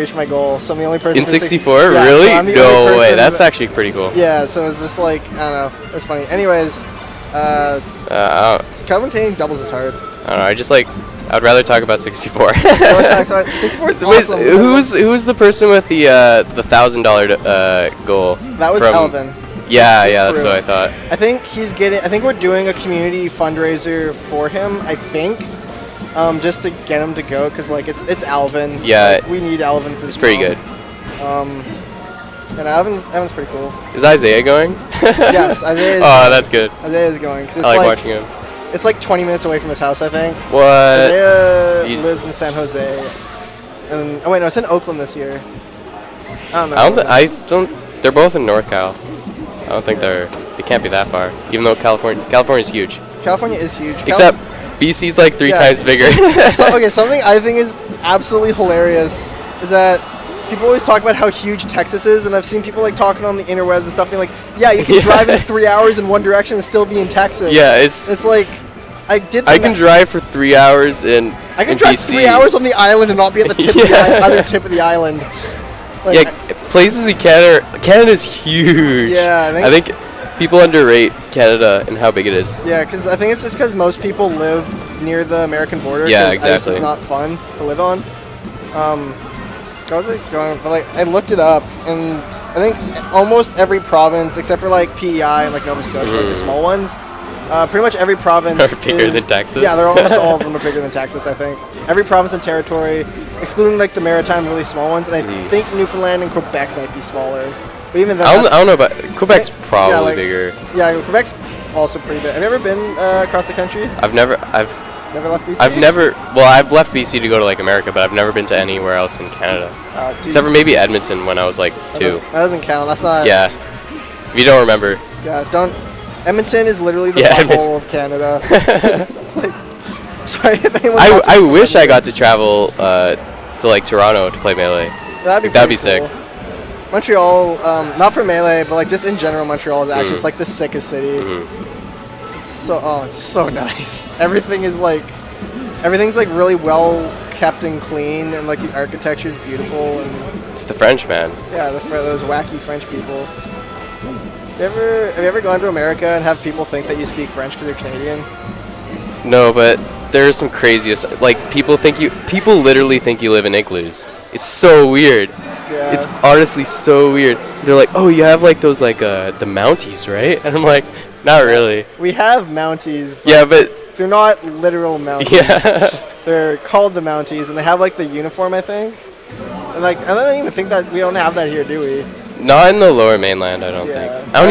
reached my goal, so I'm the only person. In 64? Yeah, Really? so I'm the No only way. person. That's actually pretty cool. Yeah, so it's just like, I don't know. It's funny. Anyways, Calvin Taney doubles as hard. I don't know. I'd rather talk about 64. 64 is awesome. Who was the person with the $1,000 goal? That was Elvin. Yeah, that's what I thought. I think we're doing a community fundraiser for him. I think, just to get him to go, because like it's Alvin. Yeah, like, we need Alvin to. It's pretty good. And Alvin's pretty cool. Is Isaiah going? Yes, Isaiah. Oh, that's good. Isaiah is going. Cause it's I like watching him. It's like 20 minutes away from his house, I think. What? Isaiah lives in San Jose, and oh wait, no, it's in Oakland this year. I don't know. I don't. They're both in North Cal. I don't think they can't be that far. Even though California's huge. California is huge. Except BC's like 3 times bigger. Okay, something I think is absolutely hilarious is that people always talk about how huge Texas is, and I've seen people like talking on the interwebs and stuff being like, yeah, you can drive in 3 hours in one direction and still be in Texas. Yeah, it's like, I can drive for 3 hours in I can drive BC. 3 hours on the island and not be at the tip of the other tip of the island. Like, yeah, places in Canada's huge. Yeah, I think people underrate Canada and how big it is. Yeah, because I think it's just because most people live near the American border. Yeah, exactly. It's not fun to live on. How was it going? But like, I looked it up, and I think almost every province, except for like PEI and like Nova Scotia, like the small ones, pretty much every province are bigger than Texas. Yeah, they're almost all of them are bigger than Texas. I think every province and territory, excluding like the maritime, really small ones, and I think Newfoundland and Quebec might be smaller. But even then, I don't know about Quebec's probably bigger. Yeah, Quebec's also pretty big. Have you ever been across the country? I've never left BC? I've left BC to go to like America, but I've never been to anywhere else in Canada. Except for maybe Edmonton when I was like 2. That doesn't count. That's not. Yeah. If you don't remember. Yeah, don't. Edmonton is literally the butthole of Canada. Like, sorry if anyone. I wish I got to travel to like Toronto to play Melee. That'd be cool. Sick. Montreal, not for Melee, but like just in general, Montreal is actually just like the sickest city. It's so nice. Everything's like really well kept and clean, and like the architecture is beautiful. And it's the French, man. Yeah, those wacky French people. Have you ever gone to America and have people think that you speak French because you're Canadian? No, but there's some craziest. Like people literally think you live in igloos. It's so weird. Yeah. It's honestly so weird. They're like, oh, you have like those like the Mounties, right? And I'm like, not really. We have Mounties. But they're not literal Mounties. Yeah. They're called the Mounties, and they have like the uniform, I think. And like, I don't even think that we don't have that here, do we? Not in the Lower Mainland, I don't think. I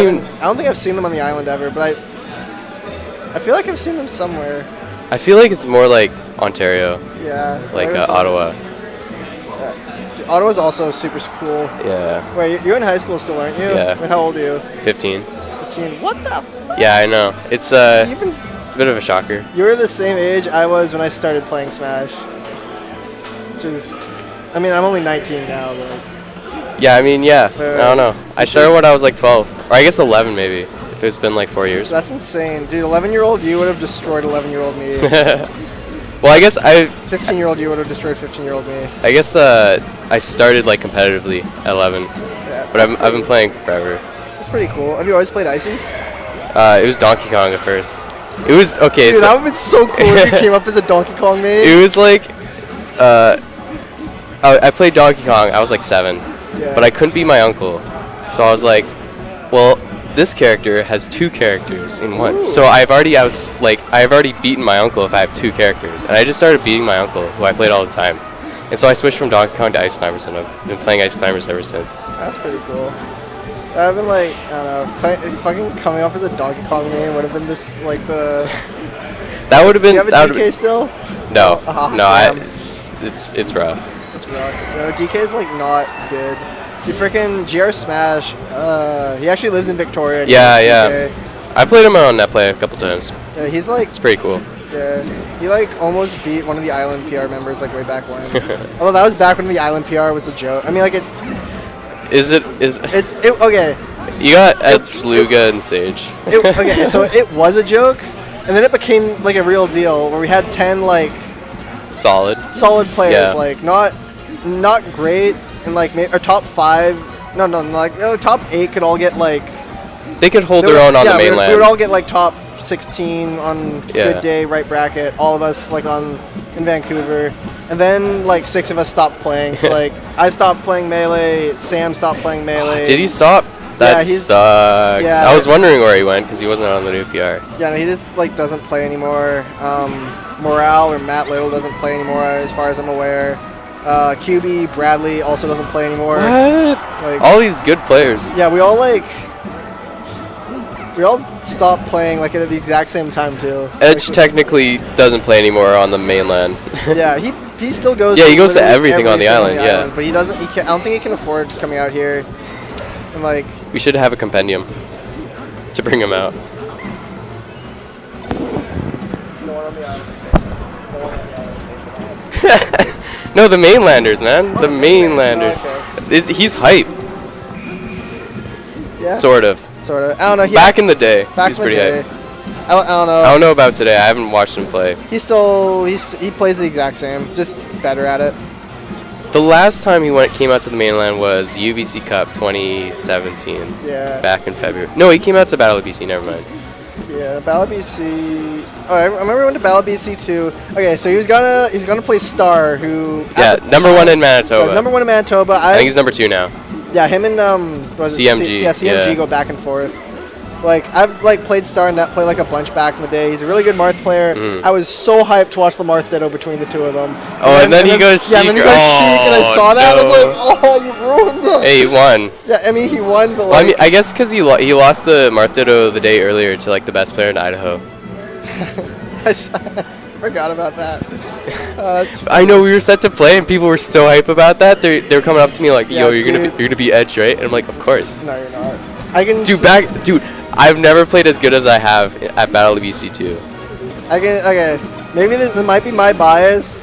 don't think I've seen them on the island ever, but I feel like I've seen them somewhere. I feel like it's more like Ontario. Yeah. Like Ottawa. Ottawa's also super cool. Yeah. Wait, you're in high school still, aren't you? Yeah. How old are you? 15. 15. What the fuck? Yeah, I know. It's a bit of a shocker. You were the same age I was when I started playing Smash. Which is, I mean, I'm only 19 now, but. Yeah, I mean, yeah. I don't know. I started when I was like 12. Or I guess 11 maybe, if it's been like 4 years. That's insane. Dude, 11-year-old you would have destroyed 11-year-old me. Well, I guess 15-year-old you would have destroyed 15-year-old me. I guess I started like competitively at 11. Yeah, but I've been playing forever. That's pretty cool. Have you always played Ices? It was Donkey Kong at first. It was okay. Dude, that would have been so cool if you came up as a Donkey Kong main. It was like I played Donkey Kong. I was like 7. Yeah. But I couldn't be my uncle. So I was like, well, this character has 2 characters in one. Ooh. So I've already beaten my uncle if I have 2 characters. And I just started beating my uncle, who I played all the time. And so I switched from Donkey Kong to Ice Climbers, and I've been playing Ice Climbers ever since. That's pretty cool. I've been like, I don't know, fucking coming off as a Donkey Kong game would have been just like the... That would have been... Do you have a DK still? No. It's rough. It's rough. No, DK is like not good. Dude, freaking GR Smash, he actually lives in Victoria. Yeah. I played him on NetPlay a couple times. Yeah, he's like... It's pretty cool. Yeah, he like almost beat one of the Island PR members like way back when. Although that was back when the Island PR was a joke. I mean, like it... Okay. You got Ed Sluga and Sage. Okay, so it was a joke, and then it became like a real deal where we had 10 like... Solid players, like not not great, and like or top 5. No, like top 8 could all get like. They could hold their own on the mainland. We would all get like top 16 on good day, right bracket. All of us like in Vancouver, and then like 6 of us stopped playing. So like I stopped playing Melee. Sam stopped playing Melee. Did he stop? That sucks. Yeah. I was wondering where he went because he wasn't on the new PR. Yeah, no, he just like doesn't play anymore. Morale or Matt Little doesn't play anymore, as far as I'm aware. QB Bradley also doesn't play anymore. What? Like, all these good players. Yeah, we all stopped playing like at the exact same time too. Edge technically doesn't play anymore on the mainland. Yeah, he still goes. Yeah, he goes to everything on the island. Yeah, but he doesn't. I don't think he can afford coming out here. And like, we should have a compendium to bring him out. No, the mainlanders, man. The mainlanders. Oh, okay. He's hype. Yeah. Sort of. I don't know. Back in the day, he back was in the pretty day. hype. I don't know. I don't know about today. I haven't watched him play. He plays the exact same, just better at it. The last time he came out to the mainland was UBC Cup 2017. Yeah. Back in February. No, he came out to Battle of BC. Never mind. Yeah, Battle BC. Oh, I remember we went to Battle BC too. Okay, so he was gonna play Star, who. Yeah, number 1 in Manitoba. Number 1 in Manitoba. I think he's number 2 now. Yeah, him and CMG. CMG go back and forth. Like I've played Star and Net play like a bunch back in the day. He's a really good Marth player. I was so hyped to watch the Marth Ditto between the two of them. And then he goes Sheik. Yeah, and then he goes Sheik, and I saw that. I was like, oh, you ruined it. Hey, he won. Yeah, I mean he won, but well, I guess because he lost the Marth Ditto the day earlier to like the best player in Idaho. I forgot about that. I know we were set to play, and people were so hype about that. They were coming up to me like, "Yo, you're gonna be Edge, right?" And I'm like, "Of course." No, you're not. I can. Dude, I've never played as good as I have at Battle of BC 2. Okay, maybe this might be my bias,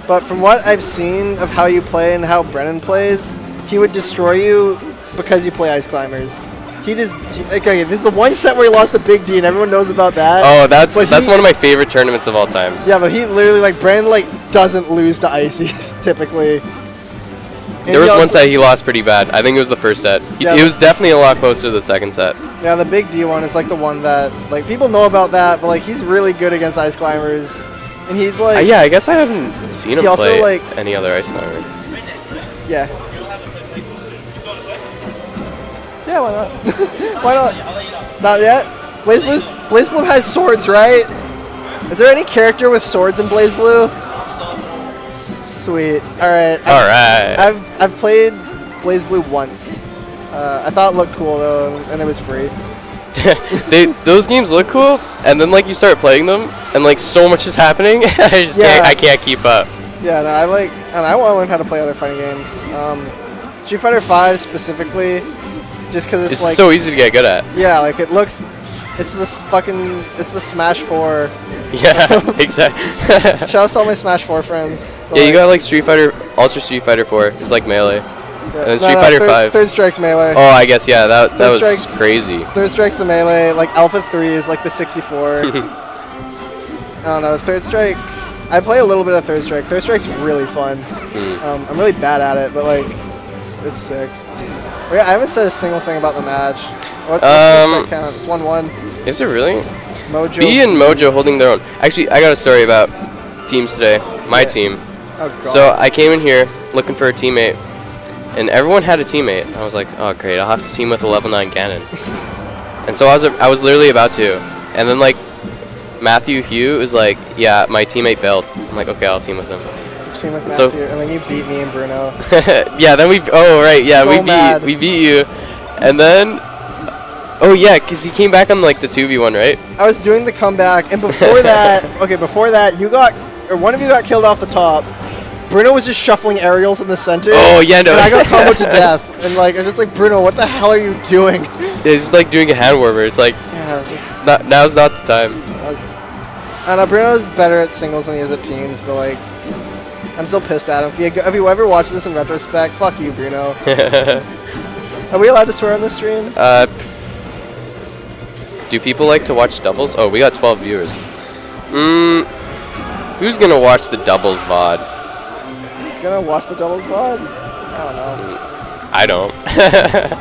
but from what I've seen of how you play and how Brennan plays, he would destroy you because you play Ice Climbers. Okay, this is the one set where he lost to Big D, and everyone knows about that. Oh, that's one of my favorite tournaments of all time. Yeah, but he literally, Brennan, doesn't lose to Ices, typically. And there was one set he lost pretty bad. I think it was the first set. It was definitely a lot closer to the second set. Yeah, the Big D one is the one that people know about that, but he's really good against Ice Climbers, and he's yeah, I guess I haven't seen him play any other Ice Climber. Yeah. Yeah, why not? Why not? Not yet. BlazBlue has swords, right? Is there any character with swords in BlazBlue? Sweet. All right. I've played BlazBlue once. I thought it looked cool though, and it was free. Those games look cool, and then you start playing them, and so much is happening. I can't keep up. Yeah, no, I want to learn how to play other fighting games. Street Fighter V specifically, just because it's so easy to get good at. Yeah, it's the Smash 4. Yeah, exactly. Shout out to all my Smash 4 friends. Yeah, you got Street Fighter, Ultra Street Fighter 4. It's like Melee. Yeah. And then Street Fighter 5. Third Strike's Melee. Oh, I guess, yeah, that was crazy. Third Strike's the Melee. Alpha 3 is the 64. I don't know, Third Strike. I play a little bit of Third Strike. Third Strike's really fun. I'm really bad at it, but it's sick. I haven't said a single thing about the match. What's the set count? It's 1-1. Is it really? MojoBeeeee and Mojo holding their own. Actually, I got a story about teams today. My team. Oh, God. So I came in here looking for a teammate, and everyone had a teammate. I was like, oh great, I'll have to team with a level 9 cannon. And so I was literally about to, and then Matthew Hugh is like, yeah, my teammate bailed. I'm like, okay, I'll team with him. Team with Matthew, and then you beat me and Bruno. Yeah, then So we beat you, and then. Oh yeah, because he came back on the 2v1, right? I was doing the comeback, and before that, one of you got killed off the top. Bruno was just shuffling aerials in the center. Oh yeah, no. And I got comboed to death, and I was just Bruno, what the hell are you doing? It's just doing a hand warmer. It's yeah, it's just now's not the time. I know Bruno's better at singles than he is at teams, but I'm still pissed at him. If you ever watch this in retrospect, fuck you, Bruno. Are we allowed to swear on this stream? Do people like to watch doubles? Oh, we got 12 viewers. Who's gonna watch the doubles VOD? gonna watch the doubles VOD. I don't know. I don't.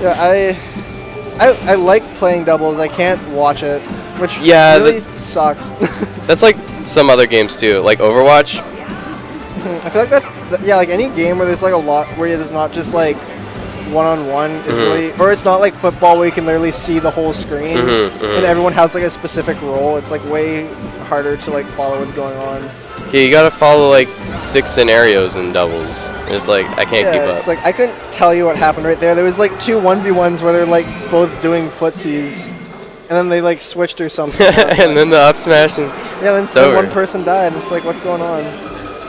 Yeah, I like playing doubles. I can't watch it, which really sucks. That's like some other games too, like Overwatch. I feel like yeah, like any game where there's like a lot where there's not just like one-on-one is really, or it's not like football where you can literally see the whole screen and everyone has like a specific role. It's like way harder to like follow what's going on. Okay, you gotta follow like 6 scenarios in doubles. It's like I can't keep up. It's like I couldn't tell you what happened right there. There was like 2 1v1s where they're like both doing footsies, and then they like switched or something. And then the up smash and then one person died. And it's like, what's going on?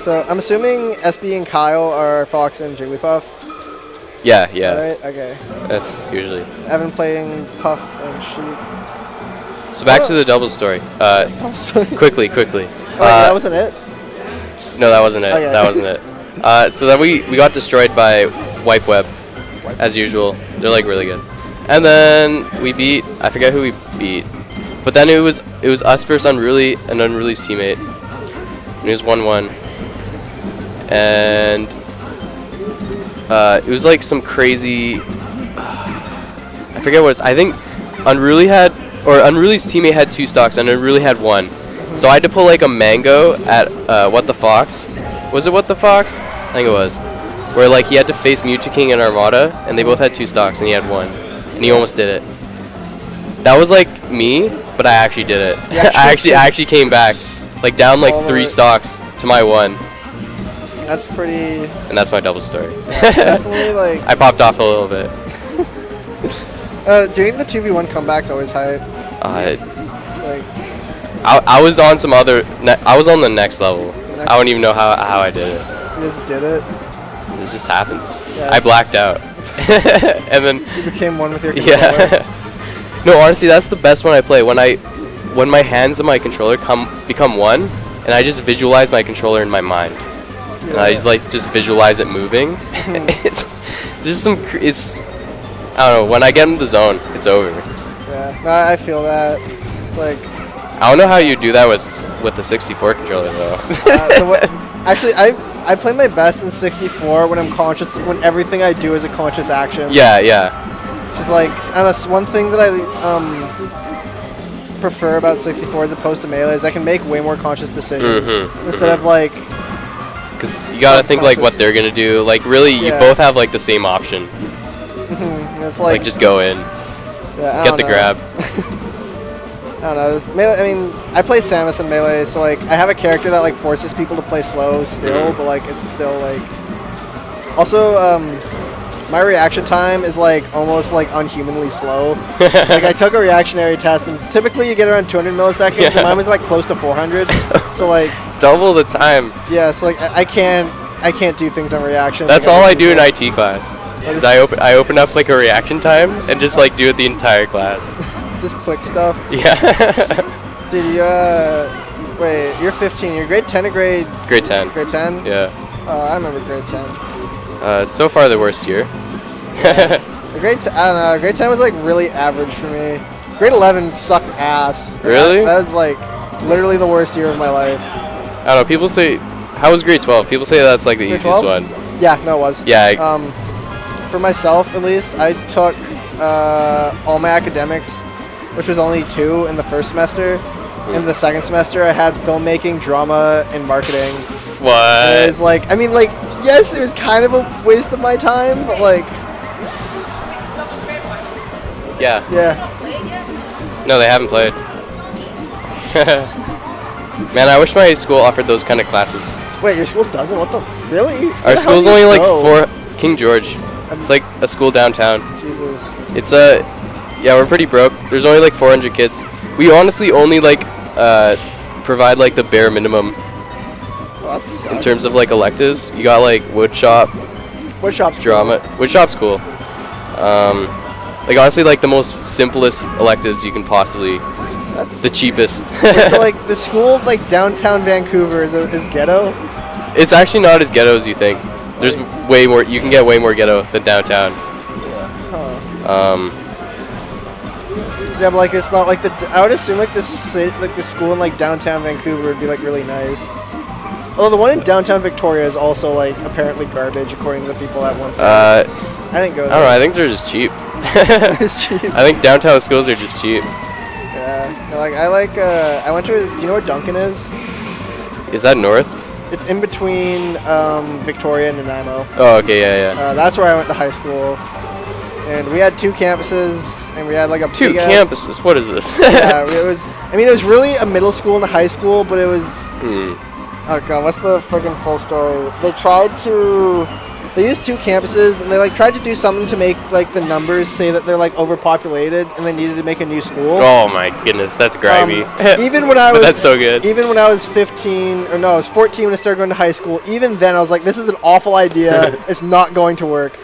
So I'm assuming SB and Kyle are Fox and Jigglypuff. Yeah. Right? Okay. That's usually. Evan playing Puff and Sheep. So back to the doubles story. Quickly. Oh, that wasn't it? No, that wasn't it. Okay. That wasn't it. So then we got destroyed by Wipeweb, as usual. They're like really good. And then we beat, I forget who we beat, but then it was us versus Unruly, an Unruly's teammate. And it was 1-1. And it was like some crazy, I forget what it was. I think Unruly's teammate had 2 stocks and Unruly had 1. So I had to pull like a mango at What the Fox. Was it What the Fox? I think it was. Where like he had to face Mewtwo King and Armada, and they both had 2 stocks, and he had 1, and he almost did it. That was like me, but I actually did it. I actually came back, like down like 3 stocks to my 1. That's pretty. And that's my double story. Definitely like. I popped off a little bit. Doing the 2v1 comeback's always hype. I was on some other. I was on the next level. I don't even know how I did it. You just did it. It just happens. Yeah. I blacked out, and then you became one with your controller. Yeah. No, honestly, that's the best one I play. When my hands and my controller become one, and I just visualize my controller in my mind, and I just visualize it moving. It's just some. It's I don't know. When I get in the zone, it's over. Yeah, no, I feel that. It's like. I don't know how you do that with the 64 controller though. Actually, I play my best in 64 when I'm conscious, when everything I do is a conscious action. Yeah. Just like, and one thing that I prefer about 64 as opposed to Melee is I can make way more conscious decisions instead of like. Because you gotta think like what they're gonna do. Like really, you both have like the same option. It's like just go in, get the grab. I don't know. Melee, I mean, I play Samus in Melee, so like I have a character that like forces people to play slow still, but like it's still like. Also, my reaction time is like almost like unhumanly slow. Like I took a reactionary test, and typically you get around 200 milliseconds, and mine was like close to 400. So like. Double the time. Yeah, so like I can't do things on reaction. That's all I do in IT class. Is I open up like a reaction time and just like do it the entire class. Just click stuff. Yeah. Did you wait, you're 15. You're grade 10 or grade 10. Grade 10? Yeah. I remember grade 10. It's so far the worst year. Grade 10, I don't know. Grade 10 was like really average for me. Grade 11 sucked ass. Really? That was like literally the worst year of my life. I don't know. People say, how was grade 12? People say that's like the easiest one. Yeah, no, it was. Yeah. For myself, at least, I took all my academics, which was only 2 in the first semester. In the second semester, I had filmmaking, drama, and marketing. What? And it was like, I mean, like, yes, it was kind of a waste of my time, but like. Yeah. Yeah. No, they haven't played. Man, I wish my school offered those kind of classes. Wait, your school doesn't? What the? Really? Our school's only like 4. King George. It's like a school downtown. Jesus. It's yeah, we're pretty broke. There's only like 400 kids. We honestly only like provide like the bare minimum. Well, that sucks. In terms of like electives. You got like woodshop. Woodshop's drama. Cool. Woodshop's cool. Like honestly, like the most simplest electives you can possibly. That's the cheapest. So like the school like downtown Vancouver is ghetto. It's actually not as ghetto as you think. There's way more. You can get way more ghetto than downtown. Yeah, but like it's not like I would assume like the school in like downtown Vancouver would be like really nice. Oh, the one in downtown Victoria is also like apparently garbage according to the people that went there. I didn't go there. I don't know. I think they're just cheap. It's cheap. I think downtown schools are just cheap. Yeah. I went to. Do you know where Duncan is? Is that north? It's in between Victoria and Nanaimo. Oh, okay, yeah. That's where I went to high school. And we had 2 campuses, and we had like a Two big campuses. What is this? yeah, it was. I mean, it was really a middle school and a high school, but it was. Oh god, what's the friggin' full story? They used 2 campuses, and they like tried to do something to make like the numbers say that they're like overpopulated, and they needed to make a new school. Oh my goodness, that's grimy. Even when I was, that's so good. Even when I was 15, or no, I was 14 when I started going to high school. Even then, I was like, this is an awful idea. It's not going to work.